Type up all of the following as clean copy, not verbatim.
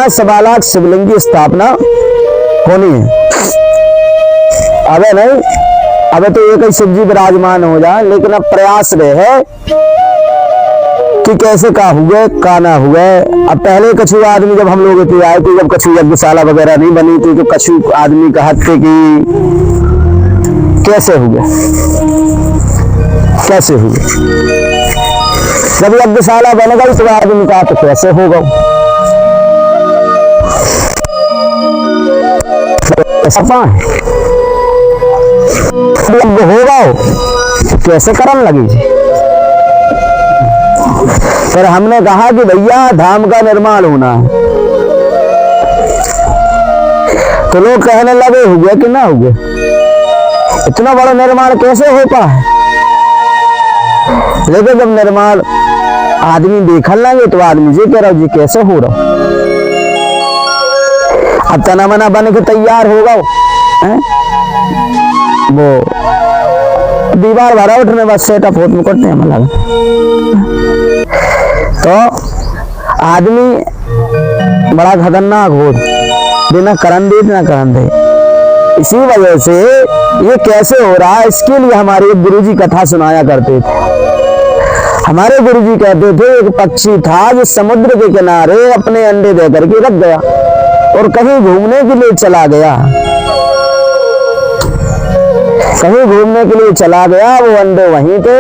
यहाँ 1.25 लाख शिवलिंग की स्थापना होनी है। अबे नहीं, अबे तो एक ही शिव जी विराजमान हो जाए, लेकिन अब प्रयास रहे कि कैसे का हुए का ना हुए। अब पहले कछु आदमी जब हम लोग इतने आए थे, जब कछु यज्ञशाला वगैरह नहीं बनी थी, तो कछु आदमी कहते कि कैसे हुए कैसे हुए। जब यज्ञशाला बन गई तो आदमी कहा तो कैसे होगा, होगा कैसे करन लगी। फिर हमने कहा कि भैया धाम का निर्माण होना है, तो लोग कहने लगे हुए कि ना हुए, इतना बड़ा निर्माण कैसे हो पाए। लेकिन जब निर्माण आदमी देखने लगे तो आदमी जी कह रहा जी कैसे हो रहा। अब तना मना बन के तैयार होगा वो दीवार भरा उठने बस सेटअप होते करते हैं लगा। तो आदमी बड़ा खतरनाक हो, बिना करन दे ना करन दे। इसी वजह से ये कैसे हो रहा है, इसके लिए हमारे एक गुरुजी कथा सुनाया करते थे। हमारे गुरुजी कहते थे एक पक्षी था जो समुद्र के किनारे अपने अंडे दे करके रख गया और कहीं घूमने के लिए चला गया। कहीं घूमने के लिए चला गया, वो अंडे वहीं थे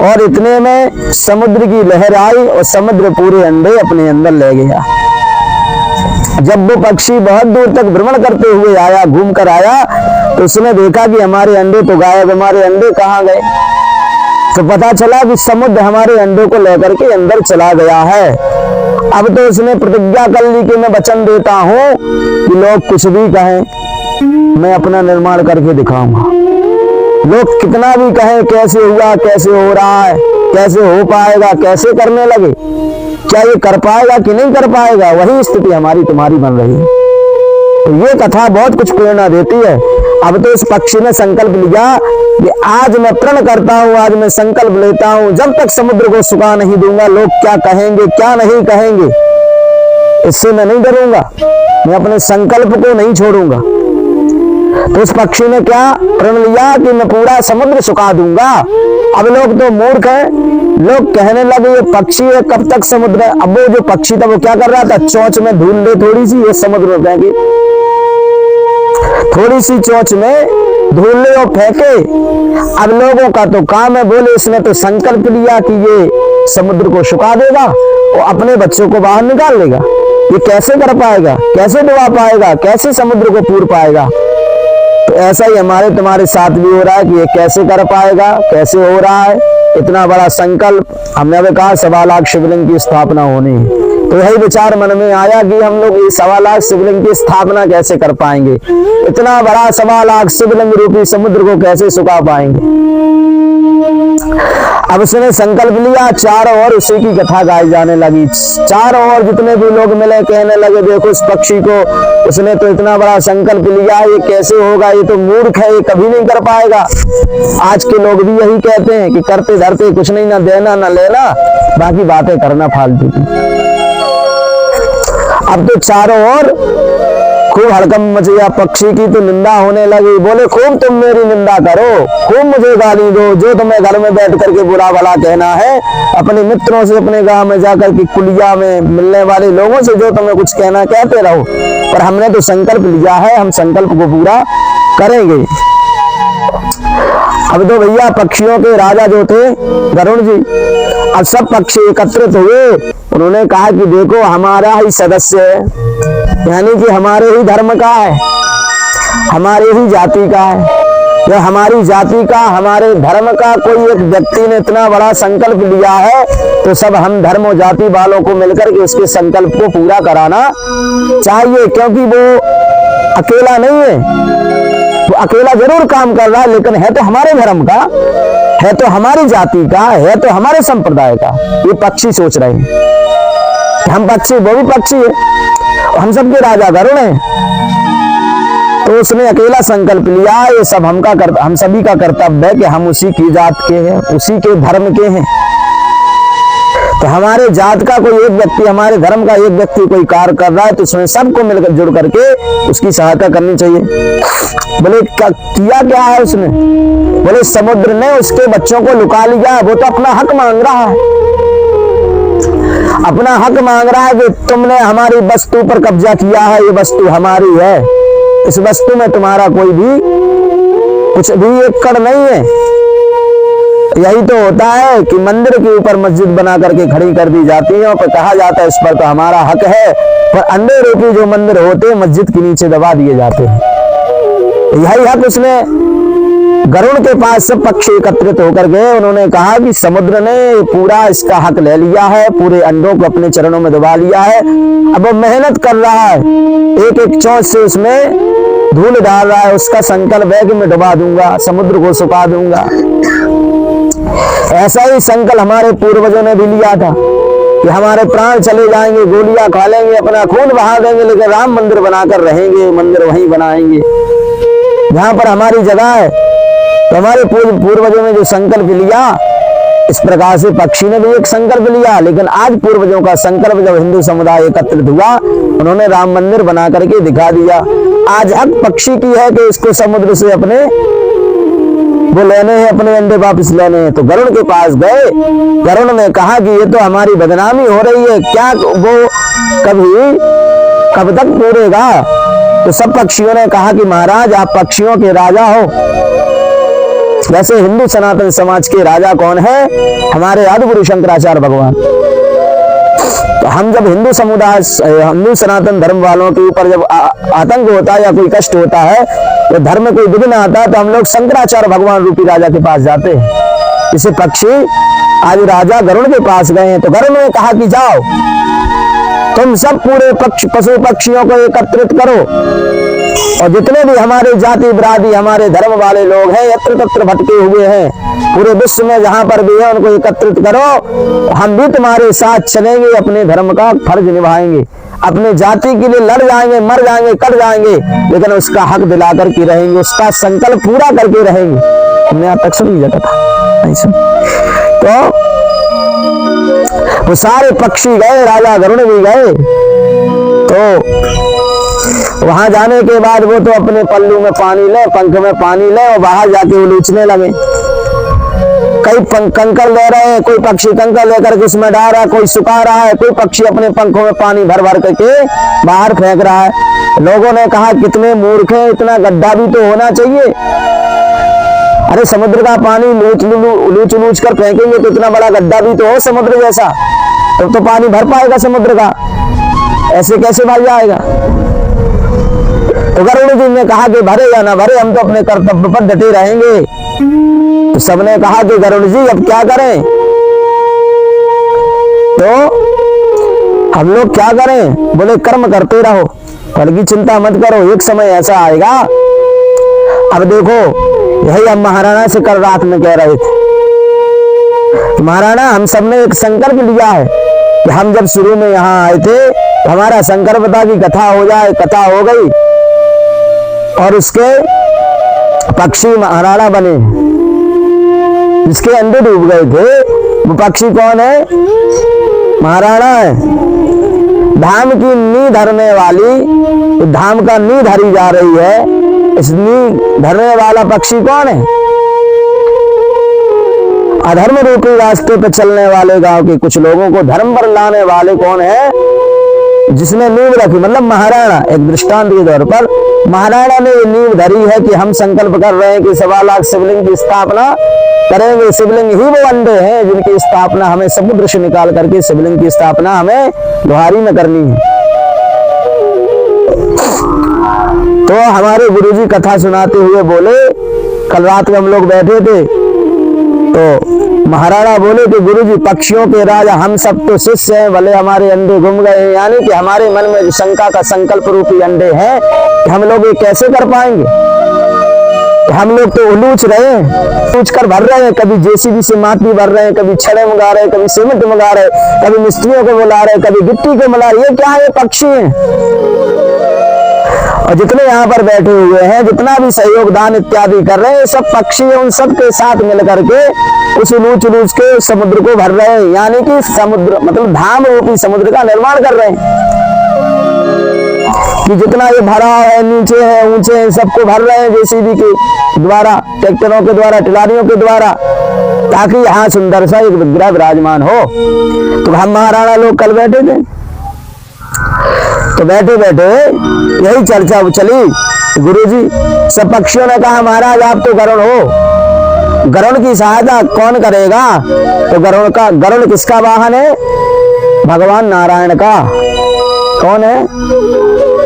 और इतने में समुद्र की लहर आई और समुद्र पूरे अंडे अपने अंदर ले गया। जब वो पक्षी बहुत दूर तक भ्रमण करते हुए आया, घूम कर आया, तो उसने देखा कि हमारे अंडे तो गायब, हमारे अंडे कहाँ गए। तो पता चला कि समुद्र हमारे अंडों को लेकर के अंदर चला गया है। अब तो उसने प्रतिज्ञा कर ली कि मैं वचन देता हूँ कि लोग कुछ भी कहें, मैं अपना निर्माण करके दिखाऊंगा। लोग कितना भी कहें कैसे हुआ, कैसे हो रहा है, कैसे हो पाएगा, कैसे करने लगे, क्या ये कर पाएगा कि नहीं कर पाएगा, वही स्थिति हमारी तुम्हारी बन रही है। तो ये कथा बहुत कुछ प्रेरणा देती है। अब तो इस पक्षी ने संकल्प लिया कि आज मैं प्रण करता हूँ, आज मैं संकल्प लेता हूँ, जब तक समुद्र को सुखा नहीं दूंगा, लोग क्या कहेंगे क्या नहीं कहेंगे, इससे मैं नहीं डरूंगा, मैं अपने संकल्प को नहीं छोड़ूंगा। तो उस पक्षी ने क्या प्रण लिया कि मैं पूरा समुद्र सुखा दूंगा। अब लोग तो मूर्ख हैं, लोग कहने लगे ये पक्षी है, कब तक समुद्र है। अब वो जो पक्षी था वो क्या कर रहा था, चोंच में धूल ले थोड़ी सी, ये समुद्र में फेंकी, थोड़ी सी चोंच में धूल ले और फेंके। अब लोगों का तो काम है, बोले इसने तो संकल्प लिया कि ये समुद्र को सुखा देगा और अपने बच्चों को बाहर निकाल लेगा। ये कैसे कर पाएगा, कैसे डुबा पाएगा, कैसे समुद्र को पूर पाएगा। तो ऐसा ही हमारे तुम्हारे साथ भी हो रहा है कि ये कैसे कर पाएगा, कैसे हो रहा है। इतना बड़ा संकल्प, हमने अभी कहा 1.25 लाख शिवलिंग की स्थापना होनी है। तो यही विचार मन में आया कि हम लोग ये 1.25 लाख शिवलिंग की स्थापना कैसे कर पाएंगे, इतना बड़ा 1.25 लाख शिवलिंग रूपी समुद्र को कैसे सुखा पाएंगे। अब उसने संकल्प लिया, चारों ओर उसी की कथा गाई जाने लगी। चारों ओर जितने भी लोग मिले कहने लगे देखो उस पक्षी को, उसने तो इतना बड़ा संकल्प लिया, ये कैसे होगा, ये तो मूर्ख है, ये कभी नहीं कर पाएगा। आज के लोग भी यही कहते हैं कि करते धरते कुछ नहीं, ना देना ना लेना, बाकी बातें करना फालतू की। अब तो चारों ओर खूब हड़कम मच गया, पक्षी की तो निंदा होने लगी। बोले खूब तुम मेरी निंदा करो, खूब मुझे गाली दो, जो तुम्हें घर में बैठ करके बुरा भला कहना है, अपने मित्रों से, अपने गांव में जाकर के कुलिया में मिलने वाले लोगों से जो तुम्हें कुछ कहना कहते रहो, पर हमने तो संकल्प लिया है, हम संकल्प को पूरा करेंगे। अब तो भैया पक्षियों के राजा जो थे वरुण जी, अब सब पक्षी एकत्रित हुए। उन्होंने कहा कि देखो हमारा ही सदस्य है, यानी कि हमारे ही धर्म का है, हमारे ही जाति का है, या हमारी जाति का, हमारे धर्म का कोई एक व्यक्ति ने इतना बड़ा संकल्प लिया है, तो सब हम धर्म और जाति वालों को मिलकर के उसके संकल्प को पूरा कराना चाहिए। क्योंकि वो अकेला नहीं है, वो अकेला जरूर काम कर रहा है, लेकिन है तो हमारे धर्म का, है तो हमारी जाति का, है तो हमारे संप्रदाय का। ये पक्षी सोच रहे हैं हम पक्षी, वो भी पक्षी है, हम सबके राजा वरुण हैं। तो उसने अकेला संकल्प लिया, ये सब हम सभी का कर्तव्य है कि हम उसी की जात के हैं, उसी के धर्म के हैं। तो हमारे जात का कोई एक व्यक्ति, हमारे धर्म का एक व्यक्ति कोई कार्य कर रहा है तो उसमें सबको मिलकर जुड़ करके उसकी सहायता करनी चाहिए। बोले किया क्या है उसने? बोले समुद्र ने उसके बच्चों को लुका लिया, वो तो अपना हक मांग रहा है, अपना हक मांग रहा है कि तुमने हमारी वस्तु पर कब्जा किया है, ये वस्तु हमारी है, इस वस्तु में तुम्हारा कोई भी कुछ भी एक कड़ नहीं है। यही तो होता है कि मंदिर के ऊपर मस्जिद बना करके खड़ी कर दी जाती है और कहा जाता है इस पर तो हमारा हक है, पर अंडे रूपी जो मंदिर होते हैं मस्जिद के नीचे दबा दिए जाते हैं। यही हक उसने गरुड़ के पास सब पक्षी एकत्रित होकर गए, उन्होंने कहा कि समुद्र ने पूरा इसका हक ले लिया है, पूरे अंडों को अपने चरणों में दबा लिया है, अब वो मेहनत कर रहा है, एक एक चोंच से उसमें धूल डाल रहा है, उसका संकल्प है कि मैं डुबा दूंगा, समुद्र को सुखा दूंगा। ऐसा ही संकल्प हमारे पूर्वजों ने भी लिया था कि हमारे प्राण चले जाएंगे, गोलियां खा लेंगे, अपना खून बहा देंगे, लेकिन राम मंदिर बनाकर रहेंगे, मंदिर वहीं बनाएंगे जहां पर हमारी जगह है। तो हमारे पूर्वजों ने जो संकल्प लिया, इस प्रकार से पक्षी ने भी एक संकल्प लिया, लेकिन आज पूर्वजों का संकल्प जब हिंदू समुदाय एकत्रित हुआ, उन्होंने राम मंदिर बना करके दिखा दिया। आज हक पक्षी की है कि इसको समुद्र से अपने वो लेने हैं, अपने अंडे वापस लेने हैं। तो गरुड़ के पास गए, गरुड़ ने कहा कि ये तो हमारी बदनामी हो रही है, क्या वो कब तक पूरेगा? तो सब पक्षियों ने कहा कि महाराज आप पक्षियों के राजा हो। वैसे हिंदू सनातन समाज के राजा कौन है? हमारे आदि गुरु शंकराचार्य भगवान। तो हम जब हिंदू समुदाय, हिंदू सनातन धर्म वालों के ऊपर जब आतंक होता है या कोई कष्ट होता है, तो धर्म में कोई विघ्न आता है, तो हम लोग शंकराचार्य भगवान रूपी राजा के पास जाते हैं। इसे पक्षी आज राजा गरुड़ के पास गए हैं। तो गरुड़ ने कहा कि जाओ तुम सब पूरे पशु पक्षियों को एकत्रित करो, और जितने भी हमारे जाति बिरादरी, हमारे धर्म वाले लोग हैं, यत्र तत्र भटके हुए हैं, पूरे विश्व में जहां पर भी है उनको एकत्रित करो, हम भी तुम्हारे साथ चलेंगे, अपने धर्म का फर्ज निभाएंगे, अपने जाति के लिए लड़ जाएंगे, मर जाएंगे, कट जाएंगे, लेकिन उसका हक दिला करके रहेंगे, उसका संकल्प पूरा करके रहेंगे। हमने यहाँ तक सुन लिया था, नहीं सुन? तो वो सारे पक्षी गए, राजा गरुड़ भी गए। तो वहां जाने के बाद वो तो अपने पल्लू में पानी ले, पंख में पानी ले, और बाहर जाके उलूचने लगे। कई कंकर ले रहे हैं, कोई पक्षी कंकर लेकर के उसमें डाल रहा है, कोई सुखा रहा है, कोई पक्षी अपने पंखों में पानी भर भर करके बाहर फेंक रहा है। लोगों ने कहा कितने मूर्ख हैं, इतना गड्ढा भी तो होना चाहिए। अरे समुद्र का पानी लूच कर फेंकेंगे तो इतना बड़ा गड्ढा भी तो हो समुद्र जैसा, तब तो पानी भर पाएगा समुद्र का, ऐसे कैसे भर जाएगा? तो गरुड़ जी ने कहा कि भरे या ना भरे, हम तो अपने कर्तव्य पर डटे रहेंगे। तो सबने कहा कि गरुड़ जी अब क्या करें? तो हम लोग क्या करें? बोले कर्म करते रहो, फल की चिंता मत करो, एक समय ऐसा आएगा। अब देखो, यही हम महाराणा से कल रात में कह रहे थे, महाराणा हम सबने एक संकल्प लिया है कि हम जब शुरू में यहाँ आए थे, हमारा संकल्प था कि कथा हो जाए, कथा हो गई, और उसके पक्षी महाराणा बने, जिसके अंडे डूब गए थे। वो पक्षी कौन है? महाराणा है। धाम की नींव धरने वाली, धाम का नींव धरी जा रही है, इस नींव धरने वाला पक्षी कौन है? अधर्म रूपी रास्ते पे चलने वाले गांव के कुछ लोगों को धर्म पर लाने वाले कौन है? जिसने नींव रखी, मतलब महाराणा। एक दृष्टांत के तौर पर महाराणा ने ये नींव धरी है कि हम संकल्प कर रहे हैं कि 1.25 लाख शिवलिंग की स्थापना करेंगे। शिवलिंग ही वो अंडे हैं जिनकी स्थापना हमें समुद्र से निकाल करके शिवलिंग की स्थापना हमें लोहारी में करनी है। तो हमारे गुरुजी कथा सुनाते हुए बोले, कल रात में हम लोग बैठे थे, तो महाराणा बोले कि गुरुजी पक्षियों के राजा हम सब तो शिष्य हैं, भले हमारे अंडे गुम गए हैं, यानी कि हमारे मन में शंका का संकल्प रूपी अंडे हैं कि हम लोग ये कैसे कर पाएंगे? हम लोग तो उलूच रहे हैं, उलूच कर भर रहे हैं, कभी जेसीबी से माटी भर रहे हैं, कभी छड़े मंगा रहे हैं, कभी सीमेंट मंगा रहे हैं, कभी मिस्त्रियों को बुला रहे हैं, कभी गिट्टी को बुला रहे हैं। ये क्या है? ये पक्षी हैं। और जितने यहाँ पर बैठे हुए हैं, जितना भी सहयोग दान इत्यादि कर रहे हैं, सब पक्षी हैं, उन सब के साथ मिलकर के उस उलूच उलूच के समुद्र को भर रहे हैं, यानी कि समुद्र मतलब धाम रूपी समुद्र का निर्माण कर रहे हैं कि जितना ये भरा है, नीचे है, ऊंचे है, सबको भर रहे हैं जेसीबी के द्वारा, ट्रैक्टरों के द्वारा, टिलारियों के द्वारा, ताकि यहाँ सुंदर सा एक विग्रह विराजमान हो। तो हम महाराणा लोग कल बैठे थे, तो बैठे बैठे यही चर्चा चली। गुरुजी सब पक्षियों ने कहा महाराज आप तो गरुड़ हो, गरुड़ की सहायता कौन करेगा? तो गरुड़ किसका वाहन है? भगवान नारायण का। कौन है?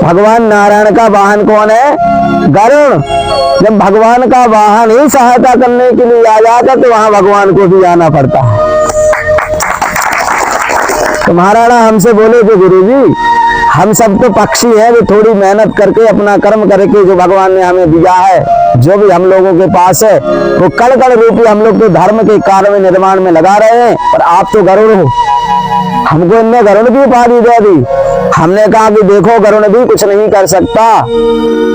भगवान नारायण का वाहन कौन है? गरुड़। जब भगवान का वाहन ही सहायता करने के लिए आ जाता तो वहां भगवान को भी आना पड़ता है। तो महाराणा हमसे बोले कि गुरुजी हम सब तो पक्षी हैं, जो थोड़ी मेहनत करके अपना कर्म करके जो भगवान ने हमें दिया है, जो भी हम लोगों के पास है, वो कण कण रूपी हम लोग तो धर्म के कार्य में निर्माण में लगा रहे हैं, पर आप तो गरुड़ हो, हमको इनने गरुड़ की उपाधि दे दी। हमने कहा कि देखो गरुड़ भी कुछ नहीं कर सकता,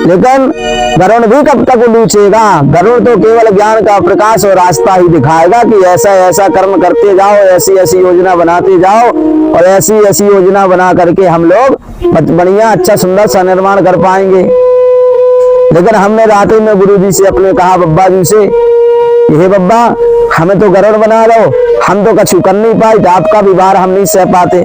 लेकिन गरुड़ भी कब तक उलूचेगा? गरुड़ तो केवल ज्ञान का प्रकाश और रास्ता ही दिखाएगा कि ऐसा ऐसा कर्म करते जाओ, ऐसी ऐसी योजना बनाते जाओ, और ऐसी ऐसी योजना बना करके हम लोग बढ़िया अच्छा सुंदर सा निर्माण कर पाएंगे। लेकिन हमने रात में गुरुजी से अपने कहा, बब्बा जी से, हे बब्बा हमें तो गरुड़ बना लो, हम तो कछु कर नहीं पाए, तो आपका भी भार हम नहीं सह पाते।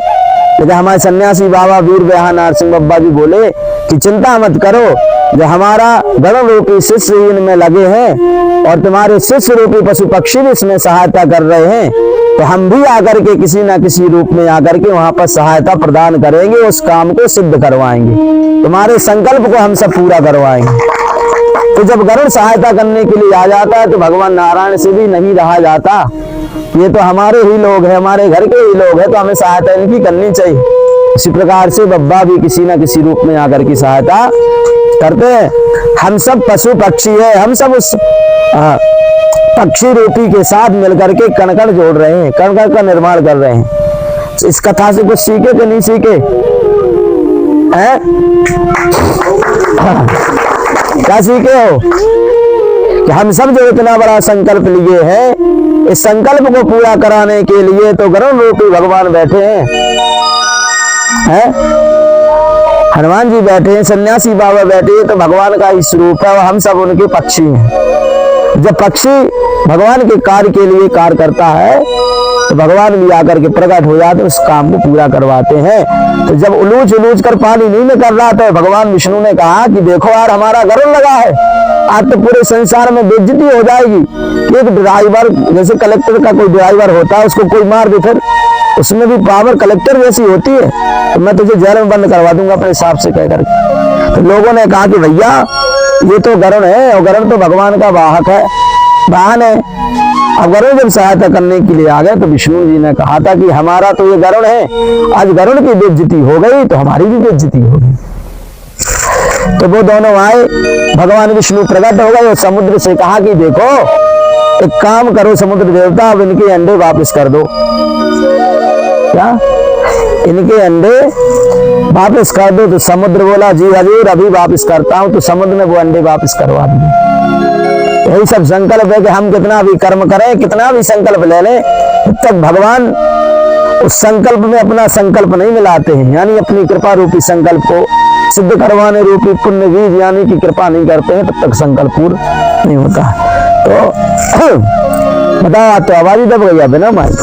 लेकिन हमारे सन्यासी बाबा वीर बिहार नरसिंह बब्बा जी बोले कि चिंता मत करो, जो हमारा गरुड़ रूपी शिष्य इनमें लगे हैं और तुम्हारे शिष्य रूपी पशु पक्षी भी इसमें सहायता कर रहे हैं, तो हम भी आकर के किसी न किसी रूप में आकर के वहां पर सहायता प्रदान करेंगे, उस काम को सिद्ध करवाएंगे, तुम्हारे संकल्प को हम सब पूरा करवाएंगे। तो जब गरुड़ सहायता करने के लिए आ जाता है तो भगवान नारायण से भी नहीं रहा जाता, ये तो हमारे ही लोग हैं, हमारे घर के ही लोग हैं, तो हमें सहायता इनकी करनी चाहिए। इसी प्रकार से बब्बा भी किसी न किसी रूप में आकर की सहायता करते हैं। हम सब पशु पक्षी है, हम सब उस पक्षी रूपी के साथ मिलकर के कण कण जोड़ रहे हैं, कण कण का निर्माण कर रहे हैं। इस कथा से कुछ सीखे कि नहीं सीखे? हैं? क्या सीखे हो? कि हम सब जो इतना बड़ा संकल्प लिए हैं, इस संकल्प को पूरा कराने के लिए तो गरुड़ रूपी भगवान बैठे हैं, हनुमान जी बैठे हैं, सन्यासी बाबा बैठे हैं, तो भगवान का ही स्वरूप है और हम सब उनके पक्षी हैं। जब पक्षी भगवान के कार्य के लिए कार्य करता है तो भगवान भी आकर के प्रकट हो जाते, उस काम को पूरा करवाते हैं। तो जब उलूच उलूच कर पानी नहीं निकल रहा था, भगवान विष्णु ने कहा कि देखो यार हमारा गरुड़ लगा है, आज तो पूरे संसार में बेइज्जती हो जाएगी। एक ड्राइवर, जैसे कलेक्टर का कोई ड्राइवर होता है, उसको कोई मार दे फिर उसमें भी पावर कलेक्टर जैसी होती है, तो मैं तुझे जेल में बंद करवा दूंगा अपने हिसाब से कह करके। तो लोगों ने कहा कि भैया ये तो गरुड़ है, और गरुड़ तो भगवान का वाहक है, वाहन है। अब गरुड़ जब सहायता करने के लिए आ गए तो विष्णु जी ने कहा था कि हमारा तो ये गरुड़ है, आज गरुड़ की बेइज्जती हो गई तो हमारी भी बेइज्जती हो गई। तो वो दोनों आए, भगवान विष्णु प्रकट हो गए और समुद्र से कहा कि देखो एक काम करो समुद्र देवता, अब इनके अंडे वापस कर दो। क्या? इनके अंडे वापस कर दो। तो समुद्र बोला जी हजूर अभी वापस करता हूं। तो समुद्र ने वो अंडे वापस करवा दिए। यही सब संकल्प है कि हम कितना भी कर्म करें, कितना भी संकल्प ले लें, तब तक भगवान उस संकल्प में अपना संकल्प नहीं मिलाते हैं, यानी अपनी कृपा रूपी संकल्प को सिद्ध करवाने रूपी पुण्य बीज यानी कि कृपा नहीं करते हैं, तब तक संकल्प पूर्ण नहीं होता। तो बताओ, तो आवाज ही दब गई बिना माइक।